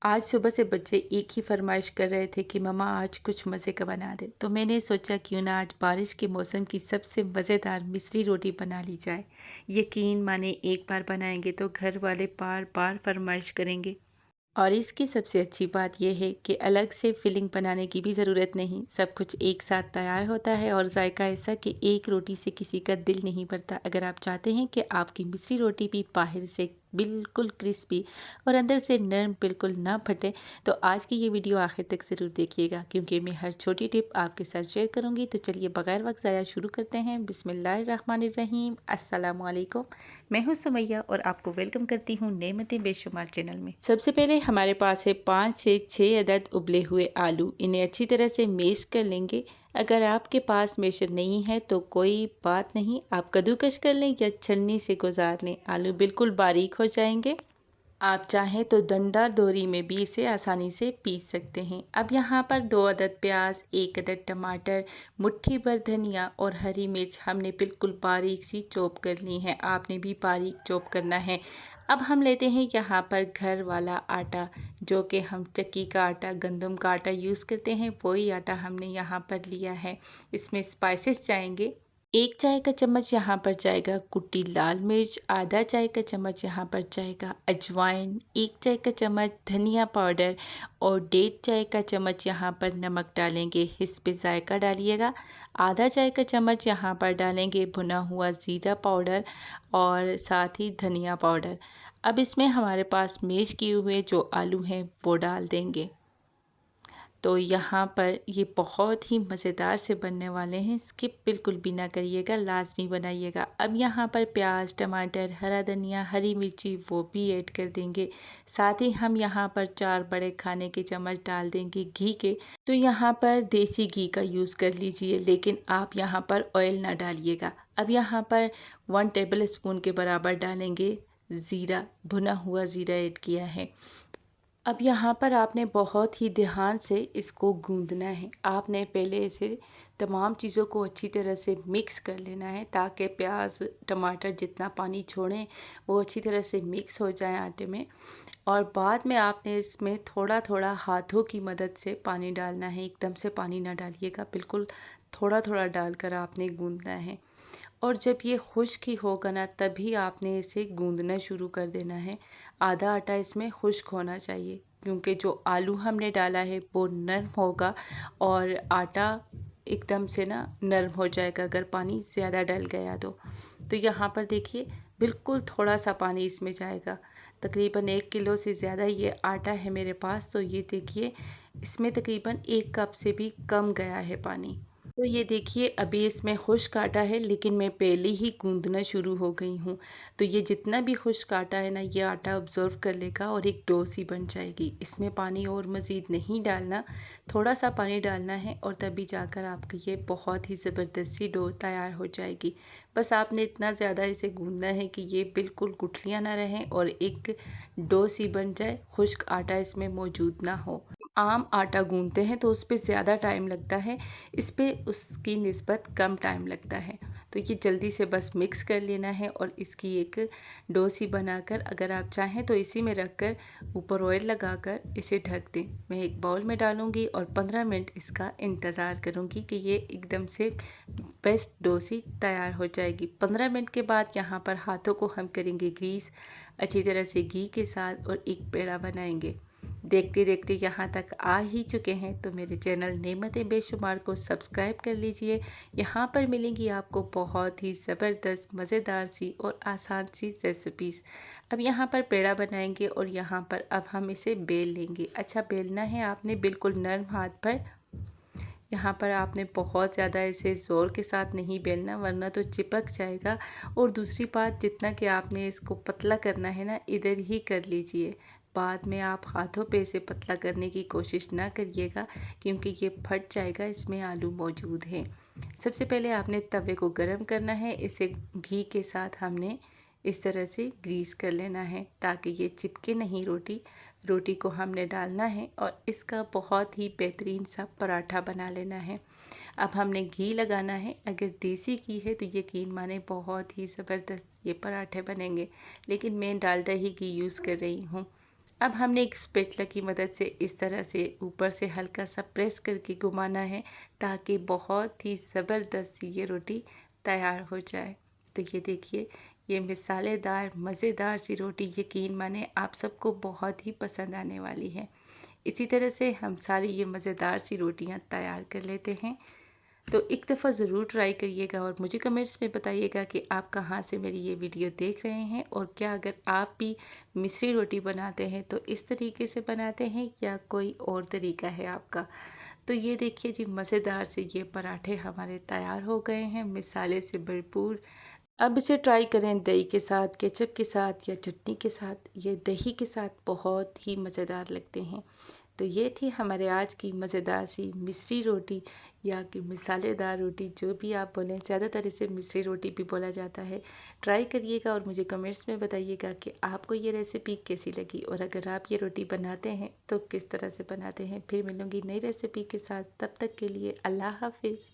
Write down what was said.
आज सुबह से बच्चे एक ही फरमाइश कर रहे थे कि मम्मा आज कुछ मज़े का बना दे। तो मैंने सोचा क्यों ना आज बारिश के मौसम की सबसे मज़ेदार मिस्री रोटी बना ली जाए। यकीन माने एक बार बनाएंगे तो घर वाले बार बार फरमाइश करेंगे। और इसकी सबसे अच्छी बात यह है कि अलग से फिलिंग बनाने की भी ज़रूरत नहीं, सब कुछ एक साथ तैयार होता है और जायका ऐसा कि एक रोटी से किसी का दिल नहीं भरता। अगर आप चाहते हैं कि आपकी मिस्री रोटी भी बाहर से बिल्कुल क्रिस्पी और अंदर से नरम बिल्कुल ना फटे, तो आज की ये वीडियो आखिर तक ज़रूर देखिएगा, क्योंकि मैं हर छोटी टिप आपके साथ शेयर करूँगी। तो चलिए बगैर वक्त ज़ाया शुरू करते हैं। बिस्मिल्लाहिर्रहमानिर्रहीम। अस्सलाम वालेकुम। मैं हूँ सुमैया और आपको वेलकम करती हूँ नेमतें बेशुमार चैनल में। सबसे पहले हमारे पास है 5 से 6 अदद उबले हुए आलू। इन्हें अच्छी तरह से मैश कर लेंगे। अगर आपके पास मैशर नहीं है तो कोई बात नहीं, आप कद्दूकस कर लें या छन्नी से गुजार लें। आलू बिल्कुल बारीक हो जाएंगे। आप चाहें तो डंडा दोरी में भी इसे आसानी से पीस सकते हैं। अब यहाँ पर 2 अदद प्याज, 1 अदद टमाटर, मुट्ठी भर धनिया और हरी मिर्च हमने बिल्कुल बारीक सी चॉप कर ली है। आपने भी बारीक चॉप करना है। अब हम लेते हैं यहाँ पर घर वाला आटा, जो कि हम चक्की का आटा, गंदम का आटा यूज़ करते हैं, वही आटा हमने यहाँ पर लिया है। इसमें स्पाइसेस जाएंगे। 1 चाय का चम्मच यहाँ पर जाएगा कुटी लाल मिर्च, आधा चाय का चम्मच यहाँ पर जाएगा अजवाइन, 1 चाय का चम्मच धनिया पाउडर और 1.5 चाय का चम्मच यहाँ पर नमक डालेंगे। इस पे जायका डालिएगा। आधा चाय का चम्मच यहाँ पर डालेंगे भुना हुआ ज़ीरा पाउडर और साथ ही धनिया पाउडर। अब इसमें हमारे पास मैश किए हुए जो आलू हैं वो डाल देंगे। तो यहाँ पर ये बहुत ही मज़ेदार से बनने वाले हैं, स्किप बिल्कुल भी ना करिएगा, लाजमी बनाइएगा। अब यहाँ पर प्याज, टमाटर, हरा धनिया, हरी मिर्ची वो भी ऐड कर देंगे। साथ ही हम यहाँ पर 4 बड़े खाने के चम्मच डाल देंगे घी के। तो यहाँ पर देसी घी का यूज़ कर लीजिए, लेकिन आप यहाँ पर ऑयल ना डालिएगा। अब यहाँ पर 1 टेबल स्पून के बराबर डालेंगे ज़ीरा, भुना हुआ ज़ीरा ऐड किया है। अब यहाँ पर आपने बहुत ही ध्यान से इसको गूंदना है। आपने पहले इसे तमाम चीज़ों को अच्छी तरह से मिक्स कर लेना है, ताकि प्याज टमाटर जितना पानी छोड़ें वो अच्छी तरह से मिक्स हो जाए आटे में। और बाद में आपने इसमें थोड़ा थोड़ा हाथों की मदद से पानी डालना है। एकदम से पानी ना डालिएगा, बिल्कुल थोड़ा थोड़ा डालकर आपने गूंदना है। और जब ये खुश्क ही होगा ना, तभी आपने इसे गूंदना शुरू कर देना है। आधा आटा इसमें खुश्क होना चाहिए, क्योंकि जो आलू हमने डाला है वो नरम होगा और आटा एकदम से ना नरम हो जाएगा अगर पानी ज़्यादा डल गया तो यहाँ पर देखिए बिल्कुल थोड़ा सा पानी इसमें जाएगा। तकरीबन 1 किलो से ज़्यादा ये आटा है मेरे पास। तो ये देखिए इसमें तकरीबन 1 कप से भी कम गया है पानी। तो ये देखिए अभी इसमें खुश्क आटा है, लेकिन मैं पहले ही गूंदना शुरू हो गई हूँ। तो ये जितना भी खुश्क आटा है ना, ये आटा ऑब्ज़र्व कर लेगा और एक डो सी बन जाएगी। इसमें पानी और मज़ीद नहीं डालना, थोड़ा सा पानी डालना है और तभी जाकर आपकी ये बहुत ही ज़बरदस्त सी डो तैयार हो जाएगी। बस आपने इतना ज़्यादा इसे गूंदना है कि ये बिल्कुल गुठलियाँ ना रहें और एक डो सी बन जाए, खुश्क आटा इसमें मौजूद ना हो। आम आटा गूंदते हैं तो उस पे ज़्यादा टाइम लगता है, इस पे उसकी निस्बत कम टाइम लगता है। तो ये जल्दी से बस मिक्स कर लेना है और इसकी एक डो सी बनाकर, अगर आप चाहें तो इसी में रखकर ऊपर ऑयल लगाकर इसे ढक दें। मैं एक बाउल में डालूंगी और 15 मिनट इसका इंतज़ार करूंगी कि ये एकदम से बेस्ट डो सी तैयार हो जाएगी। 15 मिनट के बाद यहाँ पर हाथों को हम करेंगे ग्रीस अच्छी तरह से घी के साथ और एक पेड़ा बनाएंगे। देखते देखते यहाँ तक आ ही चुके हैं तो मेरे चैनल नेमतें बेशुमार को सब्सक्राइब कर लीजिए। यहाँ पर मिलेंगी आपको बहुत ही ज़बरदस्त मज़ेदार सी और आसान सी रेसिपीज़। अब यहाँ पर पेड़ा बनाएंगे और यहाँ पर अब हम इसे बेल लेंगे। अच्छा बेलना है आपने बिल्कुल नरम हाथ पर। यहाँ पर आपने बहुत ज़्यादा इसे ज़ोर के साथ नहीं बेलना, वरना तो चिपक जाएगा। और दूसरी बात, जितना कि आपने इसको पतला करना है ना, इधर ही कर लीजिए। बाद में आप हाथों पे इसे पतला करने की कोशिश ना करिएगा, क्योंकि ये फट जाएगा, इसमें आलू मौजूद हैं। सबसे पहले आपने तवे को गरम करना है। इसे घी के साथ हमने इस तरह से ग्रीस कर लेना है ताकि ये चिपके नहीं। रोटी को हमने डालना है और इसका बहुत ही बेहतरीन सा पराठा बना लेना है। अब हमने घी लगाना है। अगर देसी घी है तो यकीन माने बहुत ही ज़बरदस्त ये पराठे बनेंगे, लेकिन मैं डालडा ही घी यूज़ कर रही हूँ। अब हमने एक स्पैटुला की मदद से इस तरह से ऊपर से हल्का सा प्रेस करके घुमाना है ताकि बहुत ही ज़बरदस्त ये रोटी तैयार हो जाए। तो ये देखिए, ये मिसालेदार मज़ेदार सी रोटी यकीन माने आप सबको बहुत ही पसंद आने वाली है। इसी तरह से हम सारी ये मज़ेदार सी रोटियां तैयार कर लेते हैं। तो एक दफ़ा ज़रूर ट्राई करिएगा और मुझे कमेंट्स में बताइएगा कि आप कहाँ से मेरी ये वीडियो देख रहे हैं और क्या अगर आप भी मिस्री रोटी बनाते हैं तो इस तरीके से बनाते हैं या कोई और तरीका है आपका। तो ये देखिए जी, मज़ेदार से ये पराठे हमारे तैयार हो गए हैं, मिसाले से भरपूर। अब इसे ट्राई करें दही के साथ, केचप के साथ या चटनी के साथ। ये दही के साथ बहुत ही मज़ेदार लगते हैं। तो ये थी हमारे आज की मज़ेदार सी मिस्री रोटी या कि मिसालेदार रोटी, जो भी आप बोलें। ज़्यादातर इसे मिस्री रोटी भी बोला जाता है। ट्राई करिएगा और मुझे कमेंट्स में बताइएगा कि आपको ये रेसिपी कैसी लगी और अगर आप ये रोटी बनाते हैं तो किस तरह से बनाते हैं। फिर मिलूँगी नई रेसिपी के साथ, तब तक के लिए अल्लाह हाफ़िज़।